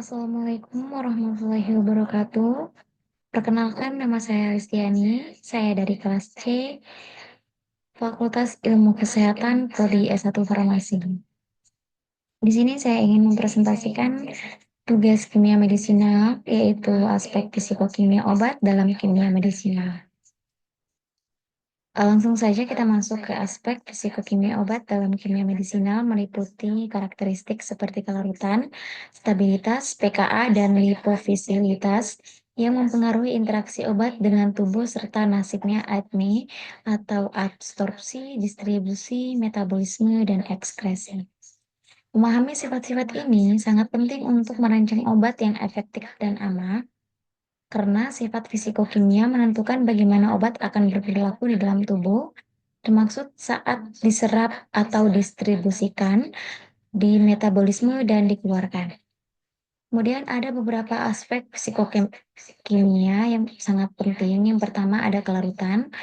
Assalamualaikum warahmatullahi wabarakatuh. Perkenalkan nama saya Listiani, saya dari kelas C, Fakultas Ilmu Kesehatan Prodi S1 Farmasi. Di sini saya ingin mempresentasikan tugas kimia medisinal, yaitu aspek fisikokimia obat dalam kimia medisinal. Langsung saja kita masuk ke aspek fisikokimia obat dalam kimia medisinal meliputi karakteristik seperti kelarutan, stabilitas, pKa, dan lipofisilitas yang mempengaruhi interaksi obat dengan tubuh serta nasibnya ADME atau absorpsi, distribusi, metabolisme, dan ekskresi. Memahami sifat-sifat ini sangat penting untuk merancang obat yang efektif dan aman, karena sifat fisikokimia menentukan bagaimana obat akan berperilaku di dalam tubuh, termaksud saat diserap atau distribusikan, di metabolisme, dan dikeluarkan. Kemudian ada beberapa aspek psikokimia yang sangat penting. Yang pertama ada kelarutan.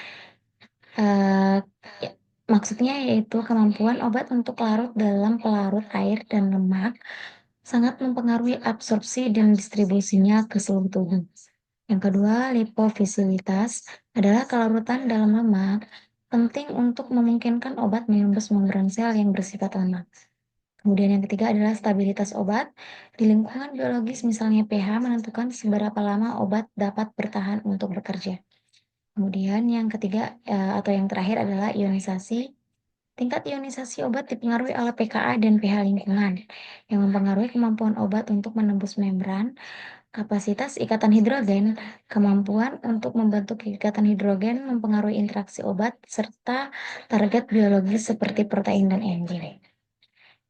Eh, ya, maksudnya yaitu kemampuan obat untuk larut dalam pelarut air dan lemak sangat mempengaruhi absorpsi dan distribusinya ke seluruh tubuh. Yang kedua, lipofisilitas adalah kelarutan dalam lemak, penting untuk memungkinkan obat menembus membran sel yang bersifat lemak. Kemudian yang ketiga adalah stabilitas obat. Di lingkungan biologis misalnya pH menentukan seberapa lama obat dapat bertahan untuk bekerja. Kemudian yang ketiga atau yang terakhir adalah ionisasi. Tingkat ionisasi obat dipengaruhi oleh pKa dan pH lingkungan, yang mempengaruhi kemampuan obat untuk menembus membran, kapasitas ikatan hidrogen, kemampuan untuk membentuk ikatan hidrogen mempengaruhi interaksi obat, serta target biologis seperti protein dan enzim.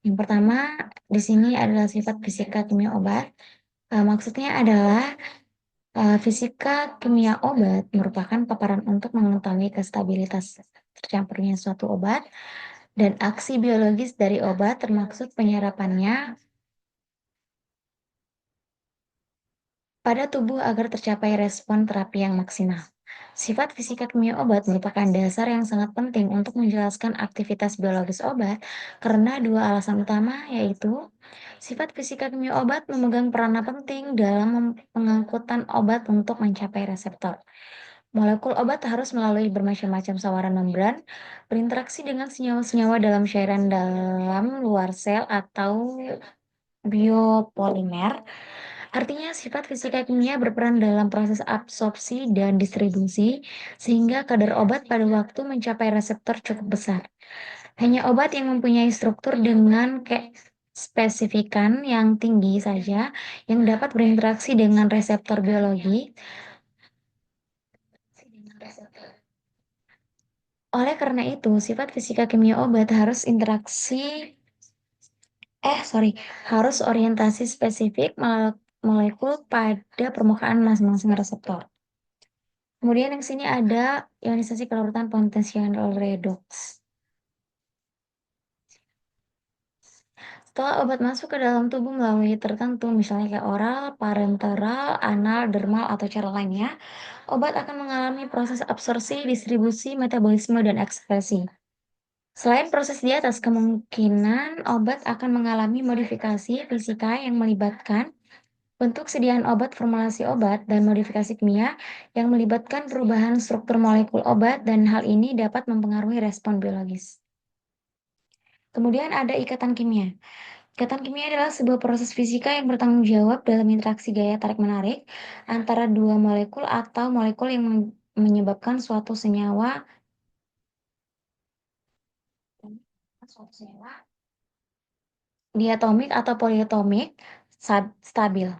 Yang pertama, di sini adalah sifat fisika kimia obat. Maksudnya adalah fisika kimia obat merupakan paparan untuk mengetahui kestabilitas tercampurnya suatu obat dan aksi biologis dari obat termaksud penyerapannya pada tubuh agar tercapai respon terapi yang maksimal. Sifat fisika kimia obat merupakan dasar yang sangat penting untuk menjelaskan aktivitas biologis obat karena dua alasan utama, yaitu sifat fisika kimia obat memegang peranan penting dalam pengangkutan obat untuk mencapai reseptor. Molekul obat harus melalui bermacam-macam sawaran membran, berinteraksi dengan senyawa-senyawa dalam cairan dalam luar sel atau biopolimer. Artinya sifat fisika kimia berperan dalam proses absorpsi dan distribusi, sehingga kadar obat pada waktu mencapai reseptor cukup besar. Hanya obat yang mempunyai struktur dengan spesifikan yang tinggi saja yang dapat berinteraksi dengan reseptor biologi. Oleh karena itu, sifat fisika kimia obat harus orientasi spesifik molekul pada permukaan masing-masing reseptor. Kemudian yang sini ada ionisasi kelarutan potensial redox. Setelah obat masuk ke dalam tubuh melalui tertentu, misalnya kayak oral, parenteral, anal, dermal, atau cara lainnya, obat akan mengalami proses absorpsi, distribusi, metabolisme, dan ekskresi. Selain proses di atas, kemungkinan obat akan mengalami modifikasi fisika yang melibatkan bentuk sediaan obat, formulasi obat, dan modifikasi kimia yang melibatkan perubahan struktur molekul obat, dan hal ini dapat mempengaruhi respon biologis. Kemudian ada ikatan kimia. Ikatan kimia adalah sebuah proses fisika yang bertanggung jawab dalam interaksi gaya tarik-menarik antara dua molekul atau molekul yang menyebabkan suatu senyawa diatomik atau poliatomik stabil.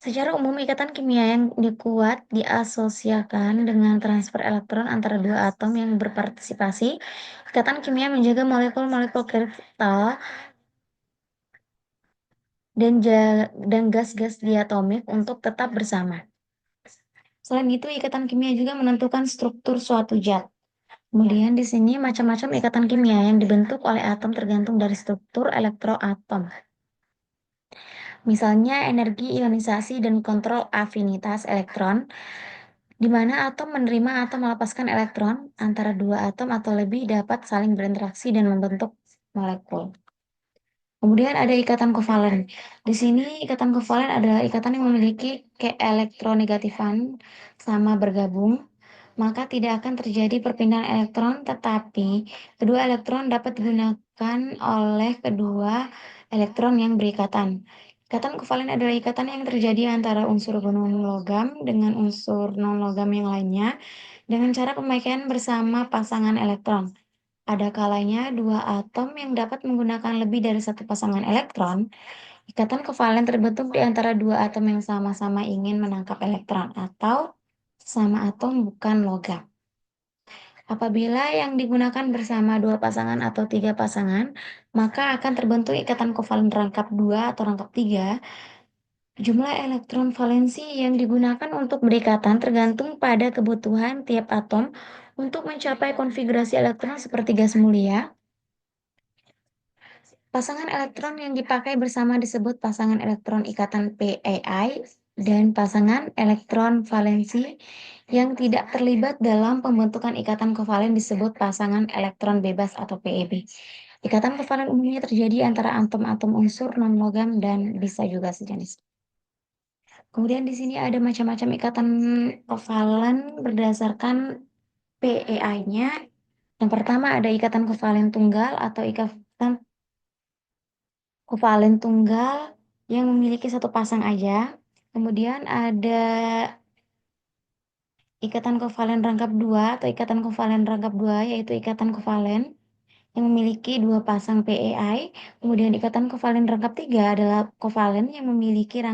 Secara umum, ikatan kimia yang kuat diasosiasikan dengan transfer elektron antara dua atom yang berpartisipasi. Ikatan kimia menjaga molekul-molekul kristal dan gas-gas diatomik untuk tetap bersama. Selain itu, ikatan kimia juga menentukan struktur suatu zat. Kemudian di sini macam-macam ikatan kimia yang dibentuk oleh atom tergantung dari struktur elektroatom. Misalnya energi ionisasi dan kontrol afinitas elektron, di mana atom menerima atau melepaskan elektron antara dua atom atau lebih dapat saling berinteraksi dan membentuk molekul. Kemudian ada ikatan kovalen. Di sini ikatan kovalen adalah ikatan yang memiliki keelektronegatifan sama bergabung, maka tidak akan terjadi perpindahan elektron, tetapi kedua elektron dapat digunakan oleh kedua elektron yang berikatan. Ikatan kovalen adalah ikatan yang terjadi antara unsur non-logam dengan unsur non-logam yang lainnya dengan cara pemakaian bersama pasangan elektron. Ada kalanya dua atom yang dapat menggunakan lebih dari satu pasangan elektron. Ikatan kovalen terbentuk di antara dua atom yang sama-sama ingin menangkap elektron atau sama atom bukan logam. Apabila yang digunakan bersama dua pasangan atau tiga pasangan, maka akan terbentuk ikatan kovalen rangkap 2 atau rangkap 3. Jumlah elektron valensi yang digunakan untuk berikatan tergantung pada kebutuhan tiap atom untuk mencapai konfigurasi elektron seperti gas mulia. Pasangan elektron yang dipakai bersama disebut pasangan elektron ikatan PAI dan pasangan elektron valensi yang tidak terlibat dalam pembentukan ikatan kovalen disebut pasangan elektron bebas atau PEB. Ikatan kovalen umumnya terjadi antara atom-atom unsur non-logam dan bisa juga sejenis. Kemudian di sini ada macam-macam ikatan kovalen berdasarkan PEI-nya. Yang pertama ada ikatan kovalen tunggal atau ikatan kovalen tunggal yang memiliki satu pasang aja. Kemudian ada ikatan kovalen rangkap 2 atau ikatan kovalen rangkap 2 yaitu ikatan kovalen yang memiliki dua pasang PEI. Kemudian ikatan kovalen rangkap 3 adalah kovalen yang memiliki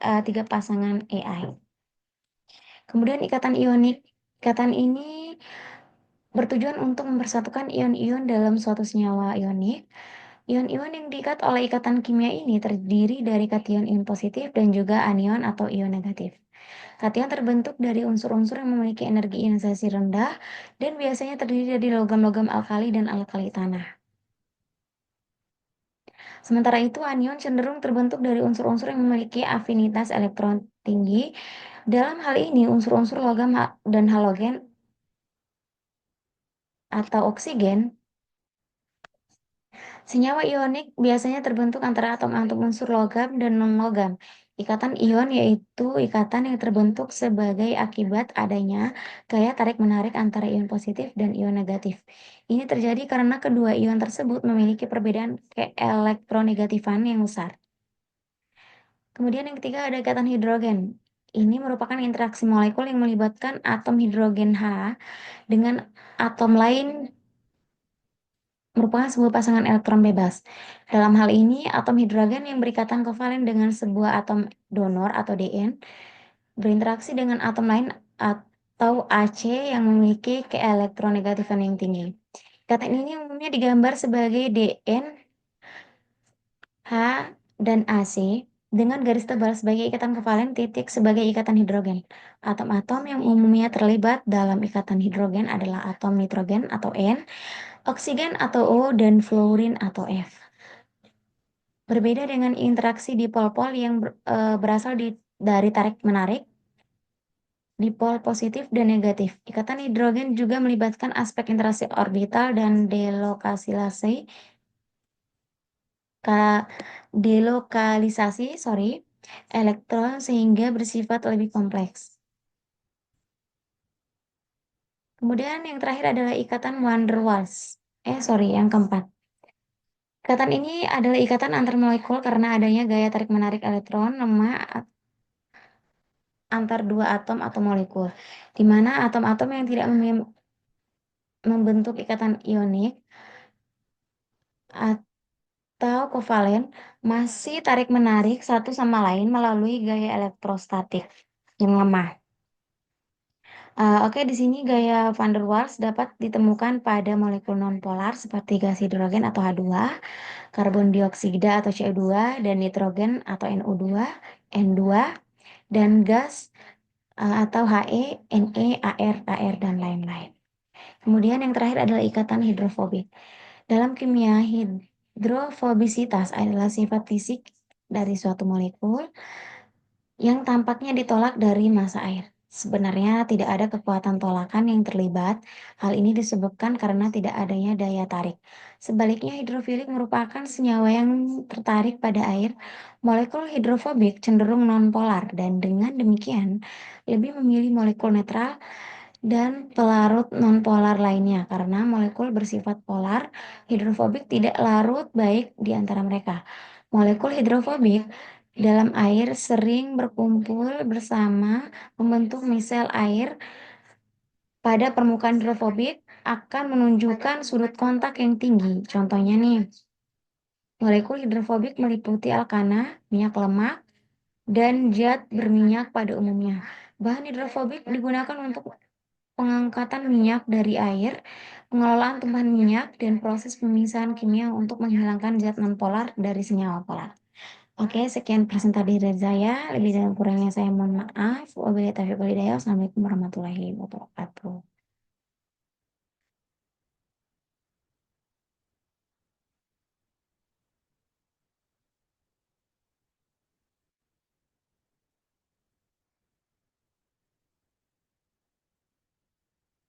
tiga pasangan EI. Kemudian ikatan ionik. Ikatan ini bertujuan untuk mempersatukan ion-ion dalam suatu senyawa ionik. Ion-ion yang diikat oleh ikatan kimia ini terdiri dari kation ion positif dan juga anion atau ion negatif. Kation terbentuk dari unsur-unsur yang memiliki energi ionisasi rendah dan biasanya terdiri dari logam-logam alkali dan alkali tanah. Sementara itu, anion cenderung terbentuk dari unsur-unsur yang memiliki afinitas elektron tinggi. Dalam hal ini, unsur-unsur logam dan halogen atau oksigen. Senyawa ionik biasanya terbentuk antara atom-atom unsur logam dan non-logam. Ikatan ion yaitu ikatan yang terbentuk sebagai akibat adanya gaya tarik-menarik antara ion positif dan ion negatif. Ini terjadi karena kedua ion tersebut memiliki perbedaan keelektronegatifan yang besar. Kemudian yang ketiga ada ikatan hidrogen. Ini merupakan interaksi molekul yang melibatkan atom hidrogen H dengan atom lain merupakan sebuah pasangan elektron bebas. Dalam hal ini, atom hidrogen yang berikatan kovalen dengan sebuah atom donor atau DN berinteraksi dengan atom lain atau AC yang memiliki keelektronegatifan yang tinggi. Ikatan ini umumnya digambar sebagai DN, H, dan AC dengan garis tebal sebagai ikatan kovalen, titik sebagai ikatan hidrogen. Atom-atom yang umumnya terlibat dalam ikatan hidrogen adalah atom nitrogen atau N, oksigen atau O, dan fluorin atau F. Berbeda dengan interaksi dipol-pol yang berasal dari tarik-menarik, dipol positif dan negatif. Ikatan hidrogen juga melibatkan aspek interaksi orbital dan delokalisasi elektron sehingga bersifat lebih kompleks. Kemudian yang terakhir adalah ikatan van der Waals. Yang keempat. Ikatan ini adalah ikatan antar molekul karena adanya gaya tarik-menarik elektron lemah antar dua atom atau molekul, di mana atom-atom yang tidak membentuk ikatan ionik atau kovalen masih tarik-menarik satu sama lain melalui gaya elektrostatik yang lemah. Oke, di sini gaya van der Waals dapat ditemukan pada molekul nonpolar seperti gas hidrogen atau H2, karbon dioksida atau CO2, dan nitrogen atau NO2, N2, dan gas atau He, Ne, Ar, dan lain-lain. Kemudian yang terakhir adalah ikatan hidrofobik. Dalam kimia, hidrofobisitas adalah sifat fisik dari suatu molekul yang tampaknya ditolak dari massa air. Sebenarnya tidak ada kekuatan tolakan yang terlibat. Hal ini disebabkan karena tidak adanya daya tarik. Sebaliknya, hidrofilik merupakan senyawa yang tertarik pada air. Molekul hidrofobik cenderung nonpolar dan dengan demikian lebih memilih molekul netral dan pelarut nonpolar lainnya. Karena molekul bersifat polar, hidrofobik tidak larut baik di antara mereka. Molekul hidrofobik dalam air sering berkumpul bersama membentuk misel air pada permukaan hidrofobik akan menunjukkan sudut kontak yang tinggi. Contohnya nih, molekul hidrofobik meliputi alkana, minyak lemak, dan zat berminyak pada umumnya. Bahan hidrofobik digunakan untuk pengangkatan minyak dari air, pengelolaan tumpahan minyak, dan proses pemisahan kimia untuk menghilangkan zat nonpolar dari senyawa polar. Oke, sekian presentasi dari saya. Lebih dan kurangnya saya mohon maaf. Wabillahi taufiq wal hidayah. Wassalamualaikum warahmatullahi wabarakatuh.